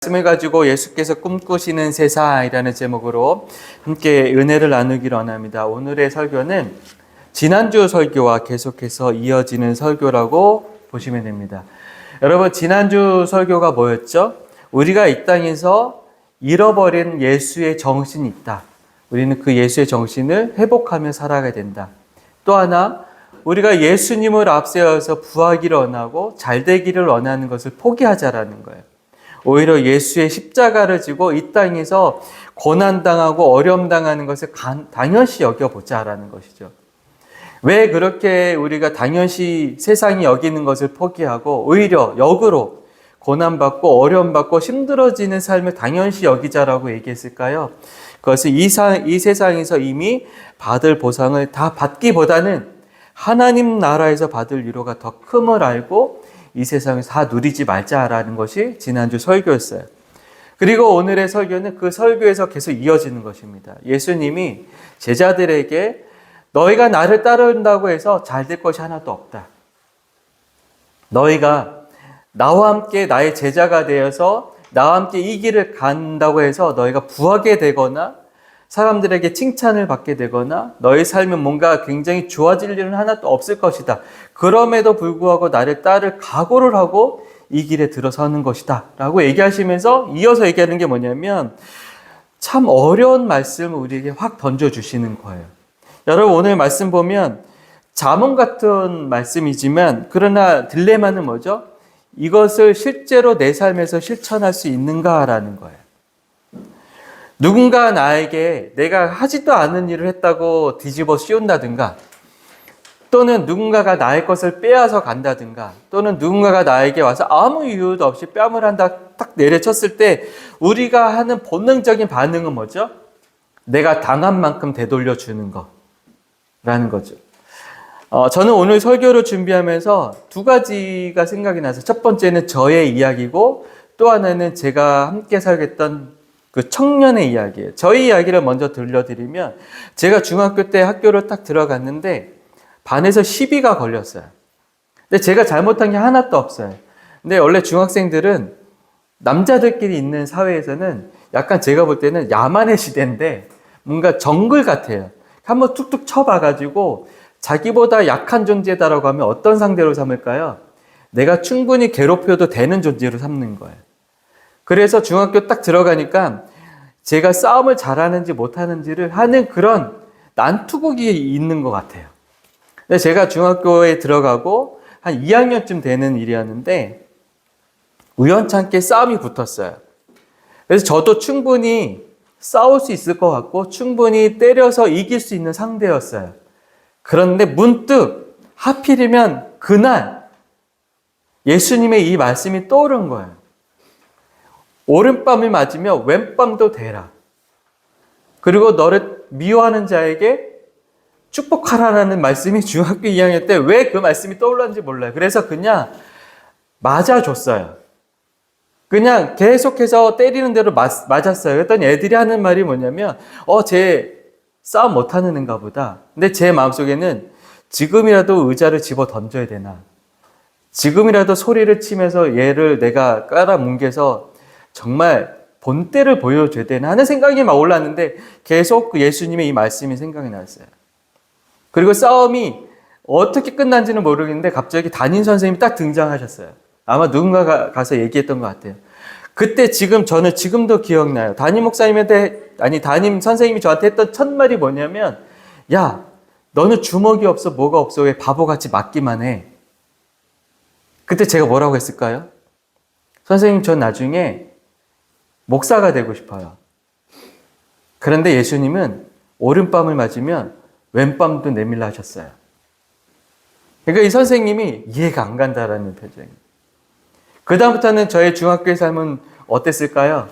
말씀을 가지고 예수께서 꿈꾸시는 세상이라는 제목으로 함께 은혜를 나누기를 원합니다. 오늘의 설교는 지난주 설교와 계속해서 이어지는 설교라고 보시면 됩니다. 여러분, 지난주 설교가 뭐였죠? 우리가 이 땅에서 잃어버린 예수의 정신이 있다. 우리는 그 예수의 정신을 회복하며 살아가야 된다. 또 하나, 우리가 예수님을 앞세워서 부하기를 원하고 잘되기를 원하는 것을 포기하자라는 거예요. 오히려 예수의 십자가를 지고 이 땅에서 고난당하고 어려움당하는 것을 당연시 여겨보자라는 것이죠. 왜 그렇게 우리가 당연시 세상이 여기는 것을 포기하고 오히려 역으로 고난받고 어려움받고 힘들어지는 삶을 당연시 여기자라고 얘기했을까요? 그것은 이 세상에서 이미 받을 보상을 다 받기보다는 하나님 나라에서 받을 위로가 더 큼을 알고 이 세상에서 다 누리지 말자라는 것이 지난주 설교였어요. 그리고 오늘의 설교는 그 설교에서 계속 이어지는 것입니다. 예수님이 제자들에게 너희가 나를 따른다고 해서 잘 될 것이 하나도 없다. 너희가 나와 함께 나의 제자가 되어서 나와 함께 이 길을 간다고 해서 너희가 부하게 되거나 사람들에게 칭찬을 받게 되거나 너의 삶은 뭔가 굉장히 좋아질 일은 하나도 없을 것이다. 그럼에도 불구하고 나를 따를 각오를 하고 이 길에 들어서는 것이다 라고 얘기하시면서 이어서 얘기하는 게 뭐냐면 참 어려운 말씀을 우리에게 확 던져주시는 거예요. 여러분, 오늘 말씀 보면 잠언 같은 말씀이지만 그러나 딜레마는 뭐죠? 이것을 실제로 내 삶에서 실천할 수 있는가라는 거예요. 누군가 나에게 내가 하지도 않은 일을 했다고 뒤집어 씌운다든가, 또는 누군가가 나의 것을 빼앗아 간다든가, 또는 누군가가 나에게 와서 아무 이유도 없이 뺨을 한다 딱 내려쳤을 때 우리가 하는 본능적인 반응은 뭐죠? 내가 당한 만큼 되돌려 주는 거라는 거죠. 저는 오늘 설교를 준비하면서 두 가지가 생각이 나서, 첫 번째는 저의 이야기고 또 하나는 제가 함께 살겠던 그 청년의 이야기예요. 저희 이야기를 먼저 들려드리면, 제가 중학교 때 학교를 딱 들어갔는데 반에서 시비가 걸렸어요. 근데 제가 잘못한 게 하나도 없어요. 근데 원래 중학생들은 남자들끼리 있는 사회에서는 약간 제가 볼 때는 야만의 시대인데 뭔가 정글 같아요. 한번 툭툭 쳐봐가지고 자기보다 약한 존재다라고 하면 어떤 상대로 삼을까요? 내가 충분히 괴롭혀도 되는 존재로 삼는 거예요. 그래서 중학교 딱 들어가니까 제가 싸움을 잘하는지 못하는지를 하는 그런 난투극이 있는 것 같아요. 근데 제가 중학교에 들어가고 한 2학년쯤 되는 일이었는데 우연찮게 싸움이 붙었어요. 그래서 저도 충분히 싸울 수 있을 것 같고 충분히 때려서 이길 수 있는 상대였어요. 그런데 문득 하필이면 그날 예수님의 이 말씀이 떠오른 거예요. 오른밤을 맞으며 왼밤도 되라. 그리고 너를 미워하는 자에게 축복하라는 말씀이 중학교 2학년 때 왜 그 말씀이 떠올랐는지 몰라요. 그래서 그냥 맞아줬어요. 그냥 계속해서 때리는 대로 맞았어요. 그랬더니 애들이 하는 말이 뭐냐면 쟤 싸움 못하는 애인가 보다. 근데 제 마음속에는 지금이라도 의자를 집어 던져야 되나, 지금이라도 소리를 치면서 얘를 내가 깔아뭉개서 정말 본때를 보여줘야 되나 하는 생각이 막 올랐는데 계속 그 예수님의 이 말씀이 생각이 났어요. 그리고 싸움이 어떻게 끝난지는 모르겠는데 갑자기 담임 선생님이 딱 등장하셨어요. 아마 누군가가 가서 얘기했던 것 같아요. 그때 저는 지금도 기억나요. 담임 선생님이 저한테 했던 첫 말이 뭐냐면, 야, 너는 주먹이 없어 뭐가 없어 왜 바보같이 맞기만 해. 그때 제가 뭐라고 했을까요? 선생님, 전 나중에 목사가 되고 싶어요. 그런데 예수님은 오른밤을 맞으면 왼밤도 내밀라 하셨어요. 그러니까 이 선생님이 이해가 안 간다라는 표정이에요. 그 다음부터는 저의 중학교의 삶은 어땠을까요?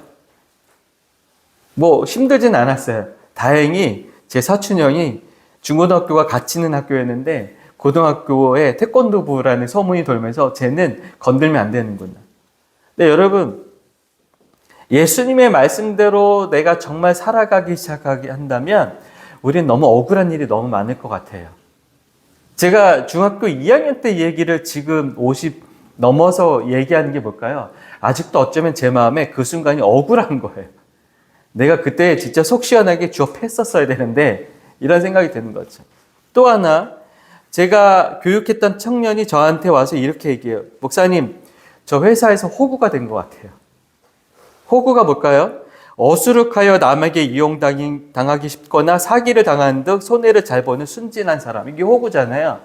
뭐 힘들진 않았어요. 다행히 제 사촌 형이 중고등학교가 같이 있는 학교였는데 고등학교에 태권도부라는 소문이 돌면서 쟤는 건들면 안 되는구나. 근데 여러분, 예수님의 말씀대로 내가 정말 살아가기 시작하게 한다면 우리는 너무 억울한 일이 너무 많을 것 같아요. 제가 중학교 2학년 때 얘기를 지금 넘어서 얘기하는 게 뭘까요? 아직도 어쩌면 제 마음에 그 순간이 억울한 거예요. 내가 그때 진짜 속 시원하게 주어 팼었어야 되는데 이런 생각이 드는 거죠. 또 하나, 제가 교육했던 청년이 저한테 와서 이렇게 얘기해요. 목사님, 저 회사에서 호구가 된 것 같아요. 호구가 뭘까요? 어수룩하여 남에게 이용당하기 쉽거나 사기를 당하는 등 손해를 잘 보는 순진한 사람. 이게 호구잖아요.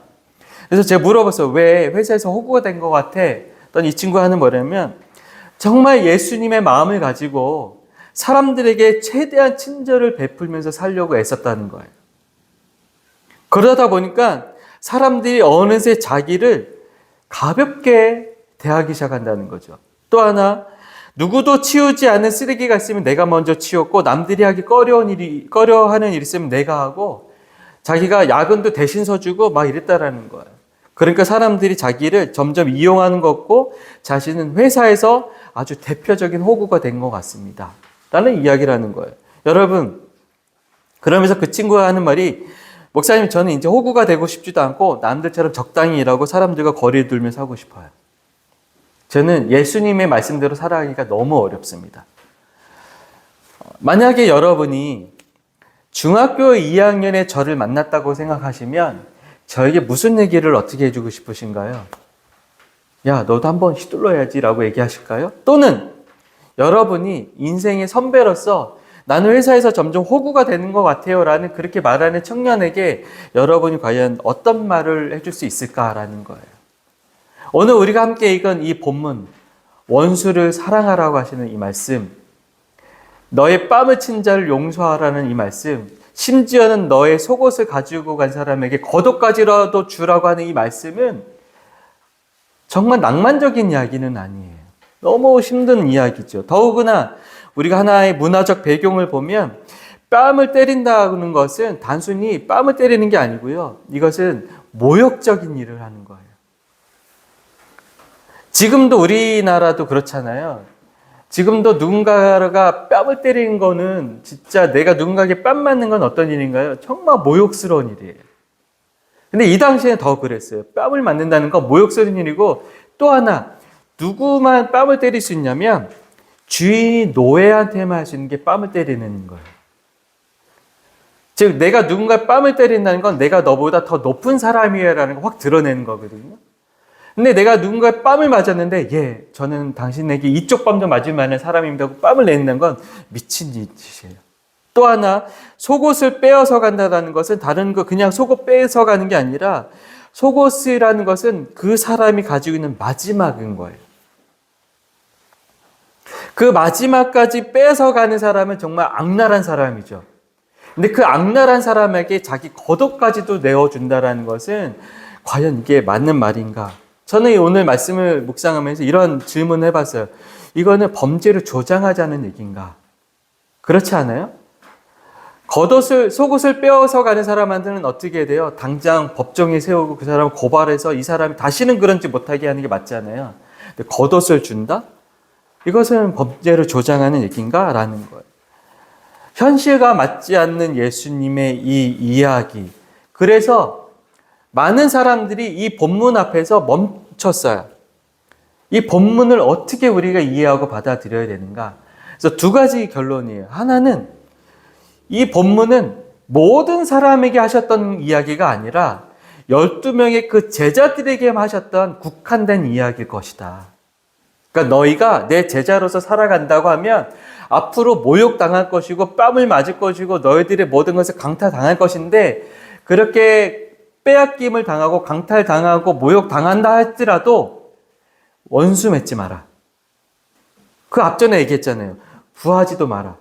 그래서 제가 물어봤어요. 왜 회사에서 호구가 된 것 같아? 이 친구가 하는 뭐냐면 정말 예수님의 마음을 가지고 사람들에게 최대한 친절을 베풀면서 살려고 애썼다는 거예요. 그러다 보니까 사람들이 어느새 자기를 가볍게 대하기 시작한다는 거죠. 또 하나, 누구도 치우지 않은 쓰레기가 있으면 내가 먼저 치웠고 남들이 하기 꺼려하는 일이 있으면 내가 하고 자기가 야근도 대신 서주고 막 이랬다라는 거예요. 그러니까 사람들이 자기를 점점 이용하는 것 같고 자신은 회사에서 아주 대표적인 호구가 된 것 같습니다. 라는 이야기를 하는 거예요. 여러분, 그러면서 그 친구가 하는 말이 목사님, 저는 이제 호구가 되고 싶지도 않고 남들처럼 적당히 일하고 사람들과 거리를 두면서 하고 싶어요. 저는 예수님의 말씀대로 살아가기가 너무 어렵습니다. 만약에 여러분이 중학교 2학년에 저를 만났다고 생각하시면 저에게 무슨 얘기를 어떻게 해주고 싶으신가요? 야, 너도 한번 휘둘러야지 라고 얘기하실까요? 또는 여러분이 인생의 선배로서 나는 회사에서 점점 호구가 되는 것 같아요 라는 그렇게 말하는 청년에게 여러분이 과연 어떤 말을 해줄 수 있을까라는 거예요. 오늘 우리가 함께 읽은 이 본문, 원수를 사랑하라고 하시는 이 말씀, 너의 뺨을 친 자를 용서하라는 이 말씀, 심지어는 너의 속옷을 가지고 간 사람에게 겉옷까지라도 주라고 하는 이 말씀은 정말 낭만적인 이야기는 아니에요. 너무 힘든 이야기죠. 더욱이나 우리가 하나의 문화적 배경을 보면 뺨을 때린다는 것은 단순히 뺨을 때리는 게 아니고요. 이것은 모욕적인 일을 하는 거예요. 지금도 우리나라도 그렇잖아요. 지금도 누군가가 뺨을 때리는 거는 진짜 내가 누군가에게 뺨 맞는 건 어떤 일인가요? 정말 모욕스러운 일이에요. 근데 이 당시에는 더 그랬어요. 뺨을 맞는다는 건 모욕스러운 일이고 또 하나 누구만 뺨을 때릴 수 있냐면 주인이 노예한테만 할 수 있는 게 뺨을 때리는 거예요. 즉 내가 누군가 뺨을 때린다는 건 내가 너보다 더 높은 사람이야라는 걸 확 드러내는 거거든요. 근데 내가 누군가의 뺨을 맞았는데 예, 저는 당신에게 이쪽 뺨도 맞을 만한 사람입니다 하고 뺨을 내는 건 미친 짓이에요. 또 하나 속옷을 빼앗아 간다는 것은 다른 거 그냥 속옷 빼앗아 가는 게 아니라 속옷이라는 것은 그 사람이 가지고 있는 마지막인 거예요. 그 마지막까지 뺏어 가는 사람은 정말 악랄한 사람이죠. 근데 그 악랄한 사람에게 자기 겉옷까지도 내어준다는 것은 과연 이게 맞는 말인가? 저는 오늘 말씀을 묵상하면서 이런 질문을 해봤어요. 이거는 범죄를 조장하자는 얘기인가? 그렇지 않아요? 속옷을 빼앗아 가는 사람한테는 어떻게 돼요? 당장 법정에 세우고 그 사람을 고발해서 이 사람이 다시는 그런 짓 못하게 하는 게 맞잖아요. 근데 겉옷을 준다? 이것은 범죄를 조장하는 얘기인가? 라는 거예요. 현실과 맞지 않는 예수님의 이 이야기. 그래서 많은 사람들이 이 본문 앞에서 멈췄어요. 이 본문을 어떻게 우리가 이해하고 받아들여야 되는가? 그래서 두 가지 결론이에요. 하나는 이 본문은 모든 사람에게 하셨던 이야기가 아니라 12명의 그 제자들에게만 하셨던 국한된 이야기일 것이다. 그러니까 너희가 내 제자로서 살아간다고 하면 앞으로 모욕당할 것이고 뺨을 맞을 것이고 너희들의 모든 것을 강탈당할 것인데 그렇게 빼앗김을 당하고 강탈당하고 모욕당한다 할지라도 원수 맺지 마라. 그 앞전에 얘기했잖아요. 부하지도 마라.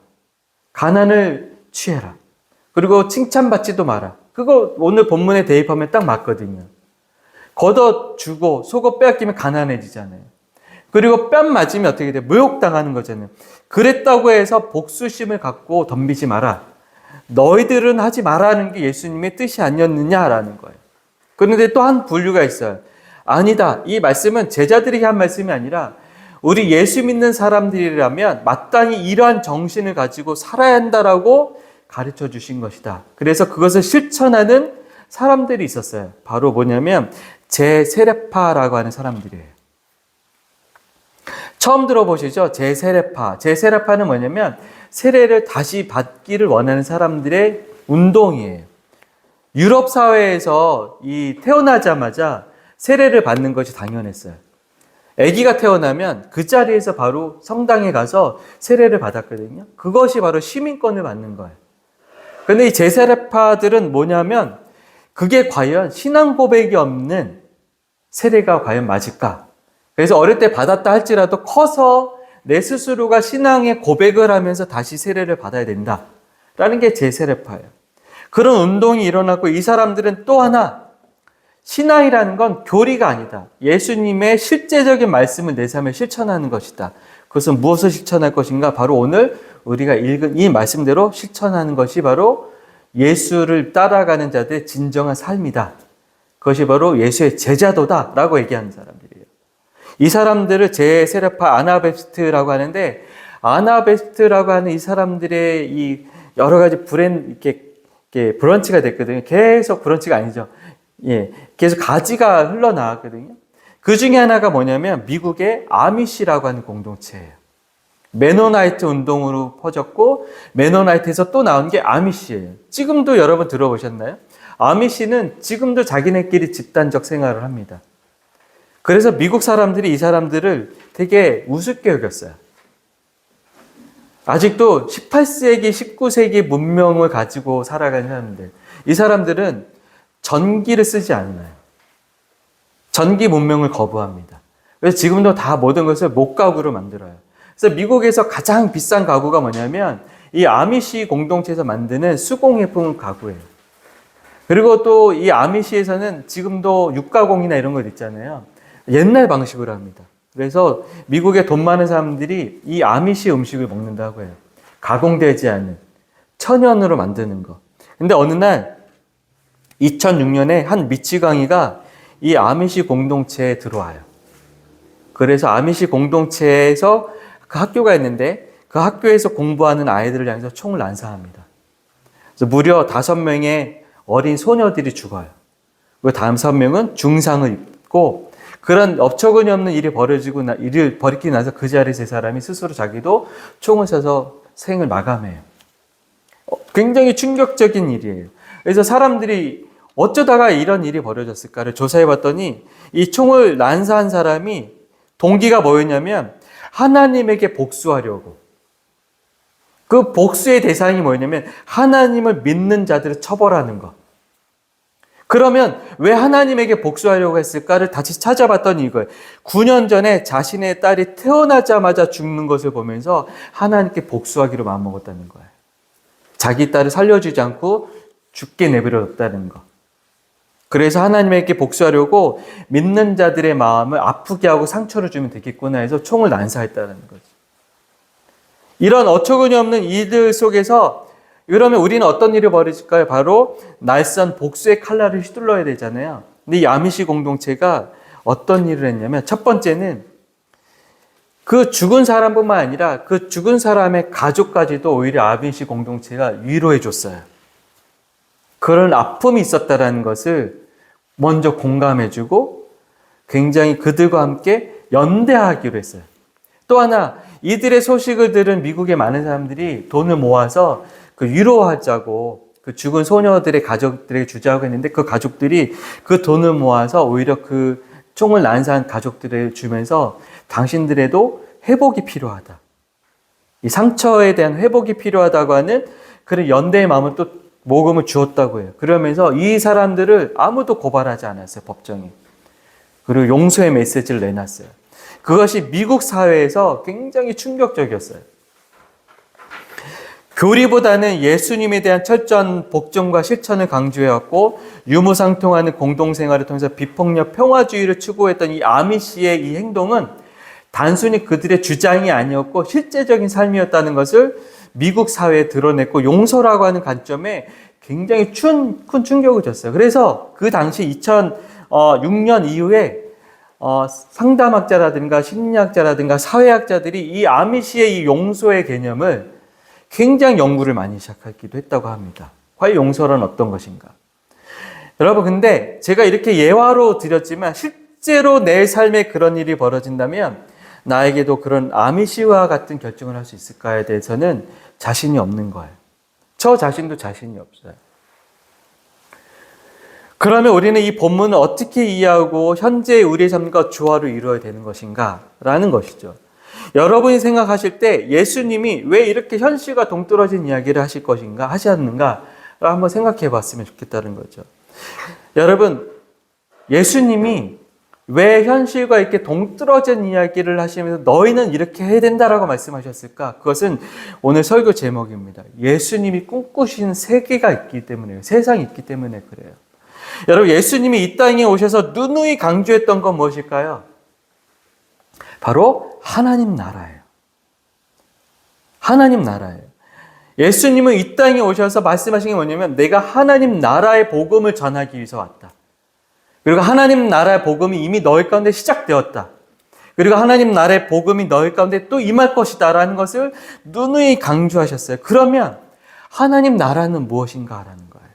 가난을 취해라. 그리고 칭찬받지도 마라. 그거 오늘 본문에 대입하면 딱 맞거든요. 걷어 주고 속옷 빼앗기면 가난해지잖아요. 그리고 뺨 맞으면 어떻게 돼? 모욕당하는 거잖아요. 그랬다고 해서 복수심을 갖고 덤비지 마라. 너희들은 하지 말라는 게 예수님의 뜻이 아니었느냐라는 거예요. 그런데 또 한 분류가 있어요. 아니다. 이 말씀은 제자들이 한 말씀이 아니라 우리 예수 믿는 사람들이라면 마땅히 이러한 정신을 가지고 살아야 한다라고 가르쳐 주신 것이다. 그래서 그것을 실천하는 사람들이 있었어요. 바로 뭐냐면 제세례파라고 하는 사람들이에요. 처음 들어보시죠? 제세례파. 제세례파는 뭐냐면 세례를 다시 받기를 원하는 사람들의 운동이에요. 유럽 사회에서 이 태어나자마자 세례를 받는 것이 당연했어요. 아기가 태어나면 그 자리에서 바로 성당에 가서 세례를 받았거든요. 그것이 바로 시민권을 받는 거예요. 그런데 이 제세례파들은 뭐냐면 그게 과연 신앙 고백이 없는 세례가 과연 맞을까? 그래서 어릴 때 받았다 할지라도 커서 내 스스로가 신앙의 고백을 하면서 다시 세례를 받아야 된다라는 게 제세례파예요. 그런 운동이 일어났고 이 사람들은 또 하나 신앙이라는 건 교리가 아니다. 예수님의 실제적인 말씀을 내 삶에 실천하는 것이다. 그것은 무엇을 실천할 것인가? 바로 오늘 우리가 읽은 이 말씀대로 실천하는 것이 바로 예수를 따라가는 자들의 진정한 삶이다. 그것이 바로 예수의 제자도다라고 얘기하는 사람들이에요. 이 사람들을 제세례파 아나베스트라고 하는데, 아나베스트라고 하는 이 사람들의 이 여러 가지 이렇게 브런치가 됐거든요. 계속 브런치가 아니죠. 예, 계속 가지가 흘러나왔거든요. 그 중에 하나가 뭐냐면 미국의 아미시라고 하는 공동체예요. 메노나이트 운동으로 퍼졌고 메노나이트에서 또 나온 게 아미시예요. 지금도 여러분 들어보셨나요? 아미시는 지금도 자기네끼리 집단적 생활을 합니다. 그래서 미국 사람들이 이 사람들을 되게 우습게 여겼어요. 아직도 18세기, 19세기 문명을 가지고 살아가는 사람들. 이 사람들은 전기를 쓰지 않아요. 전기 문명을 거부합니다. 그래서 지금도 다 모든 것을 목가구로 만들어요. 그래서 미국에서 가장 비싼 가구가 뭐냐면 이 아미시 공동체에서 만드는 수공예품 가구예요. 그리고 또 이 아미시에서는 지금도 육가공이나 이런 것 있잖아요. 옛날 방식으로 합니다. 그래서 미국의 돈 많은 사람들이 이 아미시 음식을 먹는다고 해요. 가공되지 않은 천연으로 만드는 거. 근데 어느 날 2006년에 한 미치광이가 이 아미시 공동체에 들어와요. 그래서 아미시 공동체에서 그 학교가 있는데 그 학교에서 공부하는 아이들을 향해서 총을 난사합니다. 그래서 무려 5명의 어린 소녀들이 죽어요. 그 다음 3명은 중상을 입고 그런 업처구니 없는 일이 벌이고 나서 그 자리에 세 사람이 스스로 자기도 총을 쏴서 생을 마감해요. 굉장히 충격적인 일이에요. 그래서 사람들이 어쩌다가 이런 일이 벌어졌을까를 조사해 봤더니 이 총을 난사한 사람이 동기가 뭐였냐면 하나님에게 복수하려고. 그 복수의 대상이 뭐였냐면 하나님을 믿는 자들을 처벌하는 것. 그러면 왜 하나님에게 복수하려고 했을까를 다시 찾아봤더니 이거예요. 9년 전에 자신의 딸이 태어나자마자 죽는 것을 보면서 하나님께 복수하기로 마음먹었다는 거예요. 자기 딸을 살려주지 않고 죽게 내버려뒀다는 거. 그래서 하나님에게 복수하려고 믿는 자들의 마음을 아프게 하고 상처를 주면 되겠구나 해서 총을 난사했다는 거죠. 이런 어처구니 없는 일들 속에서 그러면 우리는 어떤 일이 벌어질까요? 바로 날선 복수의 칼날을 휘둘러야 되잖아요. 근데 이 아미시 공동체가 어떤 일을 했냐면 첫 번째는 그 죽은 사람뿐만 아니라 그 죽은 사람의 가족까지도 오히려 아미시 공동체가 위로해 줬어요. 그런 아픔이 있었다는 것을 먼저 공감해주고 굉장히 그들과 함께 연대하기로 했어요. 또 하나 이들의 소식을 들은 미국의 많은 사람들이 돈을 모아서 그 위로하자고 그 죽은 소녀들의 가족들에게 주자고 했는데 그 가족들이 그 돈을 모아서 오히려 그 총을 난사한 가족들에게 주면서 당신들에도 회복이 필요하다. 이 상처에 대한 회복이 필요하다고 하는 그런 연대의 마음을 또 모금을 주었다고 해요. 그러면서 이 사람들을 아무도 고발하지 않았어요, 법정에. 그리고 용서의 메시지를 내놨어요. 그것이 미국 사회에서 굉장히 충격적이었어요. 교리보다는 예수님에 대한 철저한 복종과 실천을 강조해왔고 유무상통하는 공동생활을 통해서 비폭력 평화주의를 추구했던 이 아미시의 이 행동은 단순히 그들의 주장이 아니었고 실제적인 삶이었다는 것을 미국 사회에 드러냈고 용서라고 하는 관점에 굉장히 큰 충격을 줬어요. 그래서 그 당시 2006년 이후에 상담학자라든가 심리학자라든가 사회학자들이 이 아미시의 이 용서의 개념을 굉장히 연구를 많이 시작하기도 했다고 합니다. 과연 용서란 어떤 것인가? 여러분, 근데 제가 이렇게 예화로 드렸지만 실제로 내 삶에 그런 일이 벌어진다면 나에게도 그런 아미시와 같은 결정을 할 수 있을까에 대해서는 자신이 없는 거예요. 저 자신도 자신이 없어요. 그러면 우리는 이 본문을 어떻게 이해하고 현재 우리의 삶과 조화를 이루어야 되는 것인가? 라는 것이죠. 여러분이 생각하실 때 예수님이 왜 이렇게 현실과 동떨어진 이야기를 하실 것인가, 하셨는가? 한번 생각해 봤으면 좋겠다는 거죠. 여러분, 예수님이 왜 현실과 이렇게 동떨어진 이야기를 하시면서 너희는 이렇게 해야 된다라고 말씀하셨을까? 그것은 오늘 설교 제목입니다. 예수님이 꿈꾸신 세계가 있기 때문에요. 세상이 있기 때문에 그래요. 여러분, 예수님이 이 땅에 오셔서 누누이 강조했던 건 무엇일까요? 바로 하나님 나라예요. 하나님 나라예요. 예수님은 이 땅에 오셔서 말씀하신 게 뭐냐면 내가 하나님 나라의 복음을 전하기 위해서 왔다. 그리고 하나님 나라의 복음이 이미 너희 가운데 시작되었다. 그리고 하나님 나라의 복음이 너희 가운데 또 임할 것이다 라는 것을 누누이 강조하셨어요. 그러면 하나님 나라는 무엇인가라는 거예요.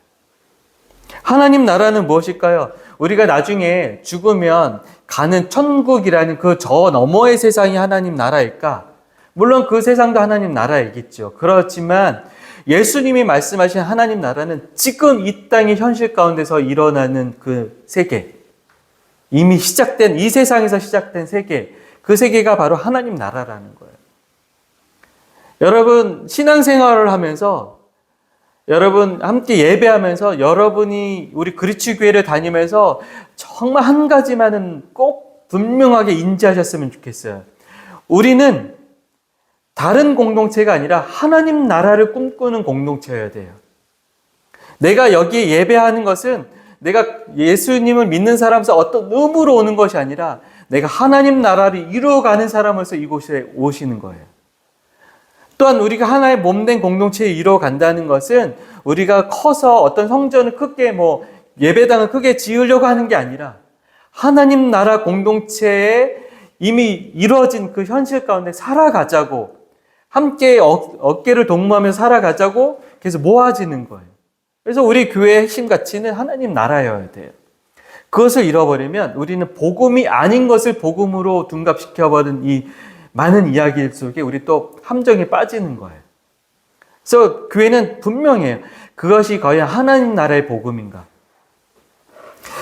하나님 나라는 무엇일까요? 우리가 나중에 죽으면 가는 천국이라는 그 저 너머의 세상이 하나님 나라일까? 물론 그 세상도 하나님 나라이겠죠. 그렇지만 예수님이 말씀하신 하나님 나라는 지금 이 땅의 현실 가운데서 일어나는 그 세계, 이미 시작된 이 세상에서 시작된 세계, 그 세계가 바로 하나님 나라라는 거예요. 여러분, 신앙생활을 하면서 여러분 함께 예배하면서 여러분이 우리 그리스도교회를 다니면서 정말 한 가지만은 꼭 분명하게 인지하셨으면 좋겠어요. 우리는 다른 공동체가 아니라 하나님 나라를 꿈꾸는 공동체여야 돼요. 내가 여기에 예배하는 것은 내가 예수님을 믿는 사람으로서 어떤 의무로 오는 것이 아니라 내가 하나님 나라를 이루어가는 사람으로서 이곳에 오시는 거예요. 또한 우리가 하나의 몸된 공동체에 이루어간다는 것은 우리가 커서 어떤 성전을 크게 예배당을 크게 지으려고 하는 게 아니라 하나님 나라 공동체에 이미 이루어진 그 현실 가운데 살아가자고, 함께 어깨를 동무하며 살아가자고 계속 모아지는 거예요. 그래서 우리 교회의 핵심 가치는 하나님 나라여야 돼요. 그것을 잃어버리면 우리는 복음이 아닌 것을 복음으로 둔갑시켜버린 이 많은 이야기 속에 우리 또 함정에 빠지는 거예요. 그래서 교회는 분명해요. 그것이 과연 하나님 나라의 복음인가?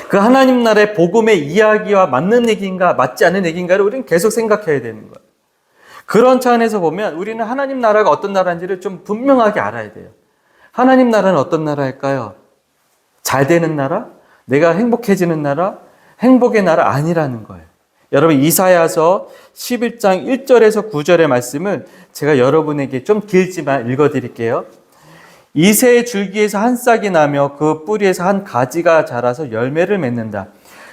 그 하나님 나라의 복음의 이야기와 맞는 얘기인가, 맞지 않는 얘기인가를 우리는 계속 생각해야 되는 거예요. 그런 차원에서 보면 우리는 하나님 나라가 어떤 나라인지를 좀 분명하게 알아야 돼요. 하나님 나라는 어떤 나라일까요? 잘 되는 나라? 내가 행복해지는 나라? 행복의 나라 아니라는 거예요. 여러분, 이사야서 11장 1절에서 9절의 말씀을 제가 여러분에게 좀 길지만 읽어드릴게요. 이새의 줄기에서 한 싹이 나며 그 뿌리에서 한 가지가 자라서 열매를 맺는다.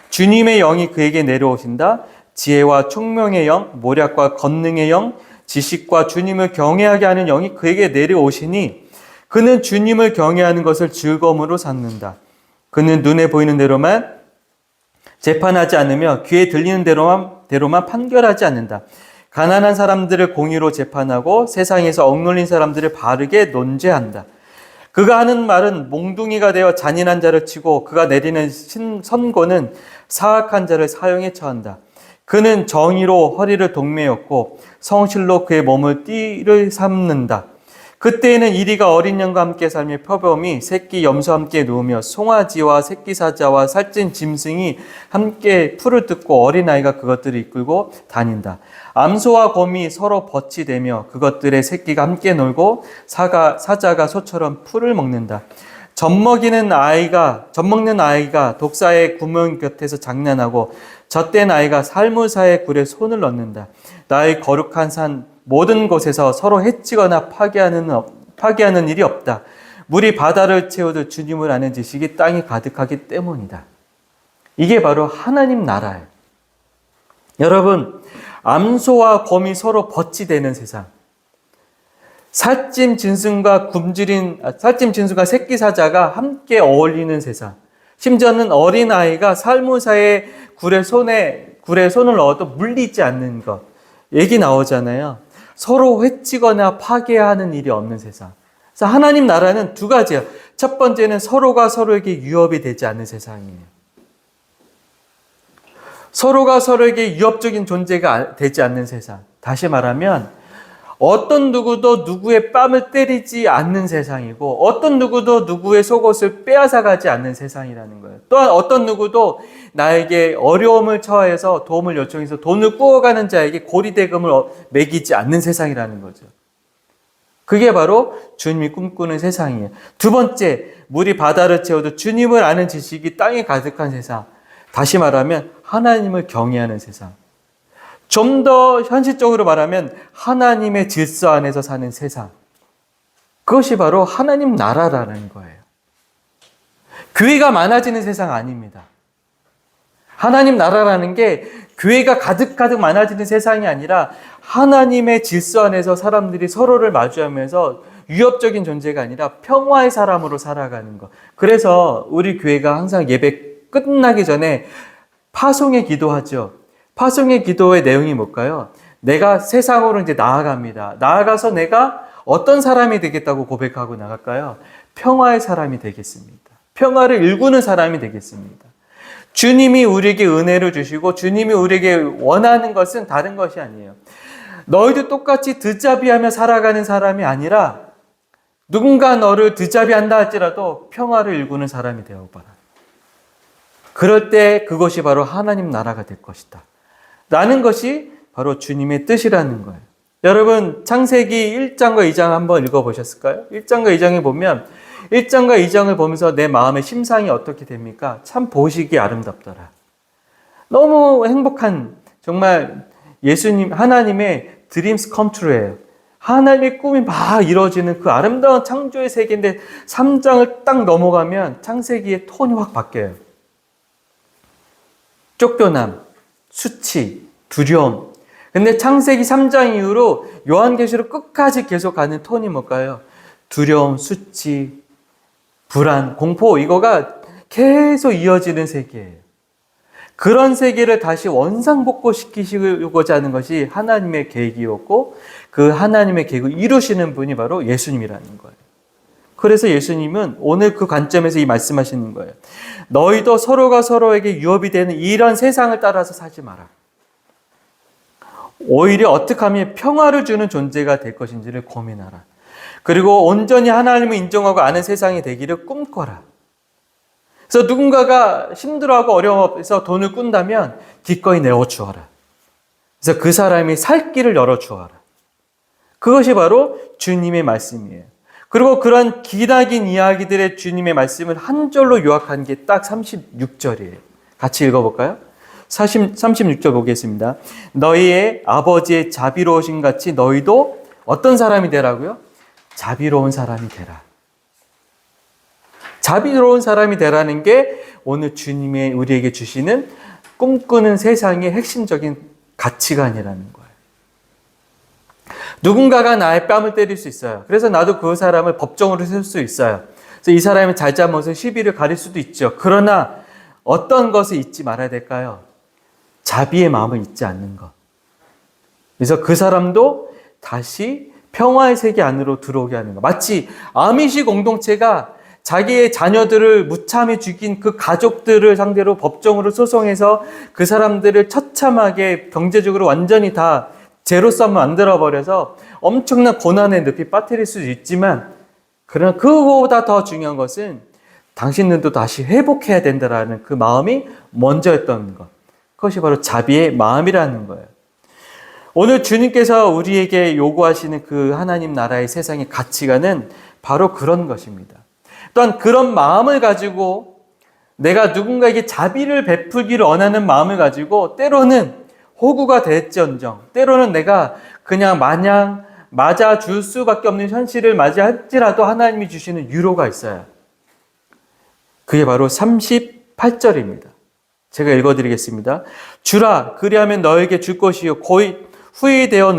주님의 영이 그에게 내려오신다. 지혜와 총명의 영, 모략과 권능의 영, 지식과 주님을 경외하게 하는 영이 그에게 내려오시니 그는 주님을 경외하는 것을 즐거움으로 삼는다. 그는 눈에 보이는 대로만 재판하지 않으며 귀에 들리는 대로만 판결하지 않는다. 가난한 사람들을 공의로 재판하고 세상에서 억눌린 사람들을 바르게 논죄한다. 그가 하는 말은 몽둥이가 되어 잔인한 자를 치고 그가 내리는 선고는 사악한 자를 사형에 처한다. 그는 정의로 허리를 동매였고 성실로 그의 몸을 띠를 삼는다. 그때에는 이리가 어린 양과 함께 살며 표범이 새끼 염소와 함께 누우며 송아지와 새끼 사자와 살찐 짐승이 함께 풀을 뜯고 어린아이가 그것들을 이끌고 다닌다. 암소와 곰이 서로 버치대며 그것들의 새끼가 함께 놀고 사자가 소처럼 풀을 먹는다. 젖 먹는 아이가 독사의 구멍 곁에서 장난하고 젖된 아이가 살무사의 굴에 손을 넣는다. 나의 거룩한 산 모든 곳에서 서로 해치거나 파괴하는 일이 없다. 물이 바다를 채우듯 주님을 아는 지식이 땅에 가득하기 때문이다. 이게 바로 하나님 나라예요. 여러분, 암소와 곰이 서로 버치되는 세상, 살찜 진순과 새끼 사자가 함께 어울리는 세상, 심지어는 어린아이가 살무사의 굴에 손을 넣어도 물리지 않는 것, 얘기 나오잖아요. 서로 해치거나 파괴하는 일이 없는 세상. 그래서 하나님 나라는 두 가지예요. 첫 번째는 서로가 서로에게 위협이 되지 않는 세상이에요. 서로가 서로에게 위협적인 존재가 되지 않는 세상. 다시 말하면 어떤 누구도 누구의 뺨을 때리지 않는 세상이고 어떤 누구도 누구의 속옷을 빼앗아가지 않는 세상이라는 거예요. 또한 어떤 누구도 나에게 어려움을 처해서 도움을 요청해서 돈을 꾸어가는 자에게 고리대금을 매기지 않는 세상이라는 거죠. 그게 바로 주님이 꿈꾸는 세상이에요. 두 번째, 물이 바다를 채워도 주님을 아는 지식이 땅에 가득한 세상. 다시 말하면 하나님을 경외하는 세상. 좀 더 현실적으로 말하면 하나님의 질서 안에서 사는 세상. 그것이 바로 하나님 나라라는 거예요. 교회가 많아지는 세상 아닙니다. 하나님 나라라는 게 교회가 가득가득 많아지는 세상이 아니라 하나님의 질서 안에서 사람들이 서로를 마주하면서 위협적인 존재가 아니라 평화의 사람으로 살아가는 것. 그래서 우리 교회가 항상 예배 끝나기 전에 파송의 기도하죠. 파송의 기도의 내용이 뭘까요? 내가 세상으로 이제 나아갑니다. 나아가서 내가 어떤 사람이 되겠다고 고백하고 나갈까요? 평화의 사람이 되겠습니다. 평화를 일구는 사람이 되겠습니다. 주님이 우리에게 은혜를 주시고 주님이 우리에게 원하는 것은 다른 것이 아니에요. 너희도 똑같이 듣잡이하며 살아가는 사람이 아니라 누군가 너를 듣잡이한다 할지라도 평화를 일구는 사람이 되어봐라. 그럴 때 그것이 바로 하나님 나라가 될 것이다. 라는 것이 바로 주님의 뜻이라는 거예요. 여러분 창세기 1장과 2장 한번 읽어보셨을까요? 1장과 2장에 보면 1장과 2장을 보면서 내 마음의 심상이 어떻게 됩니까? 참 보시기 아름답더라. 너무 행복한 정말 예수님 하나님의 dreams come true예요. 하나님의 꿈이 막 이루어지는 그 아름다운 창조의 세계인데 3장을 딱 넘어가면 창세기의 톤이 확 바뀌어요. 쫓겨남, 수치, 두려움. 근데 창세기 3장 이후로 요한계시록 끝까지 계속 가는 톤이 뭘까요? 두려움, 수치, 불안, 공포 이거가 계속 이어지는 세계예요. 그런 세계를 다시 원상복구시키시고자 하는 것이 하나님의 계획이었고 그 하나님의 계획을 이루시는 분이 바로 예수님이라는 거예요. 그래서 예수님은 오늘 그 관점에서 이 말씀하시는 거예요. 너희도 서로가 서로에게 유업이 되는 이런 세상을 따라서 살지 마라. 오히려 어떻게 하면 평화를 주는 존재가 될 것인지를 고민하라. 그리고 온전히 하나님을 인정하고 아는 세상이 되기를 꿈꿔라. 그래서 누군가가 힘들어하고 어려워서 돈을 꾼다면 기꺼이 내어주어라. 그래서 그 사람이 살 길을 열어주어라. 그것이 바로 주님의 말씀이에요. 그리고 그런 기나긴 이야기들의 주님의 말씀을 한 절로 요약한 게 딱 36절이에요. 같이 읽어볼까요? 36절 보겠습니다. 너희의 아버지의 자비로우신 같이 너희도 어떤 사람이 되라고요? 자비로운 사람이 되라. 자비로운 사람이 되라는 게 오늘 주님의 우리에게 주시는 꿈꾸는 세상의 핵심적인 가치관이라는 거예요. 누군가가 나의 뺨을 때릴 수 있어요. 그래서 나도 그 사람을 법정으로 세울 수 있어요. 그래서 이 사람의 잘잘못을 시비를 가릴 수도 있죠. 그러나 어떤 것을 잊지 말아야 될까요? 자비의 마음을 잊지 않는 것. 그래서 그 사람도 다시 평화의 세계 안으로 들어오게 하는 것. 마치 아미시 공동체가 자기의 자녀들을 무참히 죽인 그 가족들을 상대로 법정으로 소송해서 그 사람들을 처참하게 경제적으로 완전히 다 제로섬을 만들어버려서 엄청난 고난의 늪이 빠뜨릴 수도 있지만 그러나 그거보다 더 중요한 것은 당신들도 다시 회복해야 된다라는 그 마음이 먼저였던 것. 그것이 바로 자비의 마음이라는 거예요. 오늘 주님께서 우리에게 요구하시는 그 하나님 나라의 세상의 가치관은 바로 그런 것입니다. 또한 그런 마음을 가지고 내가 누군가에게 자비를 베풀기를 원하는 마음을 가지고 때로는 호구가 될지언정 때로는 내가 그냥 마냥 맞아줄 수밖에 없는 현실을 맞이할지라도 하나님이 주시는 유로가 있어요. 그게 바로 38절입니다. 제가 읽어드리겠습니다. 주라 그리하면 너에게 줄 것이요 거의 후회되어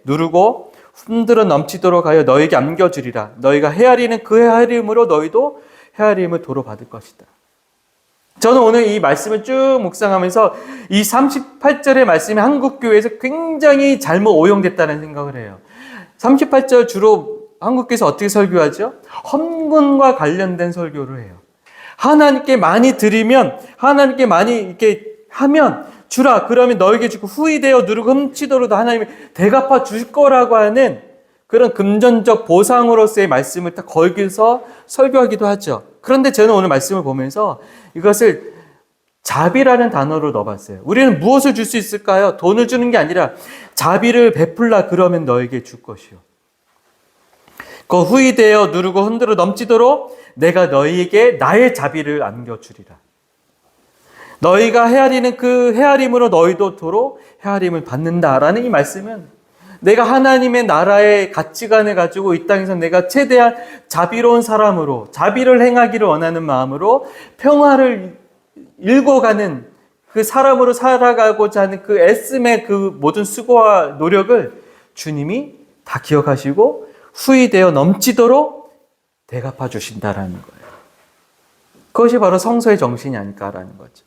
누르고 흔들어 넘치도록 하여 너에게 안겨주리라. 너희가 헤아리는 그 헤아림으로 너희도 헤아림을 도로 받을 것이다. 저는 오늘 이 말씀을 쭉 묵상하면서 이 38절의 말씀이 한국교회에서 굉장히 잘못 오용됐다는 생각을 해요. 38절 주로 한국교회에서 어떻게 설교하죠? 헌금과 관련된 설교를 해요. 하나님께 많이 드리면, 하나님께 많이 이렇게 하면 주라. 그러면 너에게 주고 후히 되어 누르고 훔치더라도 하나님이 대갚아 줄 거라고 하는 그런 금전적 보상으로서의 말씀을 딱 걸기서 설교하기도 하죠. 그런데 저는 오늘 말씀을 보면서 이것을 자비라는 단어로 넣어봤어요. 우리는 무엇을 줄 수 있을까요? 돈을 주는 게 아니라 자비를 베풀라 그러면 너에게 줄 것이요. 그 후히 되어 누르고 흔들어 넘치도록 내가 너희에게 나의 자비를 안겨주리라. 너희가 헤아리는 그 헤아림으로 너희도 도로 헤아림을 받는다라는 이 말씀은 내가 하나님의 나라의 가치관을 가지고 이 땅에서 내가 최대한 자비로운 사람으로 자비를 행하기를 원하는 마음으로 평화를 일궈가는 그 사람으로 살아가고자 하는 그 애씀의 그 모든 수고와 노력을 주님이 다 기억하시고 후히 되어 넘치도록 대갚아 주신다라는 거예요. 그것이 바로 성서의 정신이 아닐까라는 거죠.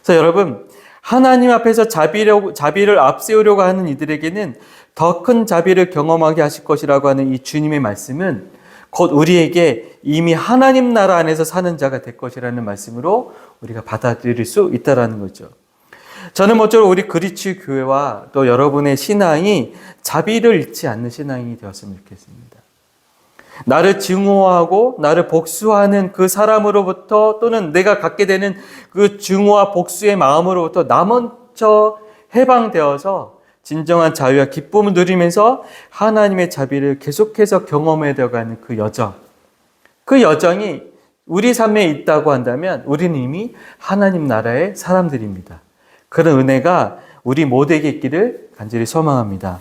그래서 여러분, 하나님 앞에서 자비를 앞세우려고 하는 이들에게는 더 큰 자비를 경험하게 하실 것이라고 하는 이 주님의 말씀은 곧 우리에게 이미 하나님 나라 안에서 사는 자가 될 것이라는 말씀으로 우리가 받아들일 수 있다는 거죠. 저는 모쪼록 우리 그리스 교회와 또 여러분의 신앙이 자비를 잃지 않는 신앙이 되었으면 좋겠습니다. 나를 증오하고 나를 복수하는 그 사람으로부터 또는 내가 갖게 되는 그 증오와 복수의 마음으로부터 나 먼저 해방되어서 진정한 자유와 기쁨을 누리면서 하나님의 자비를 계속해서 경험해 되어가는 그 여정. 그 여정이 우리 삶에 있다고 한다면 우리는 이미 하나님 나라의 사람들입니다. 그런 은혜가 우리 모두에게 있기를 간절히 소망합니다.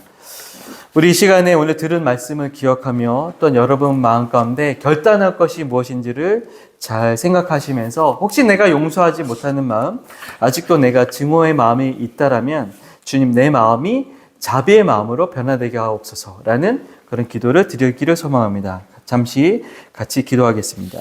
우리 이 시간에 오늘 들은 말씀을 기억하며 또 여러분 마음 가운데 결단할 것이 무엇인지를 잘 생각하시면서 혹시 내가 용서하지 못하는 마음, 아직도 내가 증오의 마음이 있다라면 주님 내 마음이 자비의 마음으로 변화되게 하옵소서라는 그런 기도를 드리기를 소망합니다. 잠시 같이 기도하겠습니다.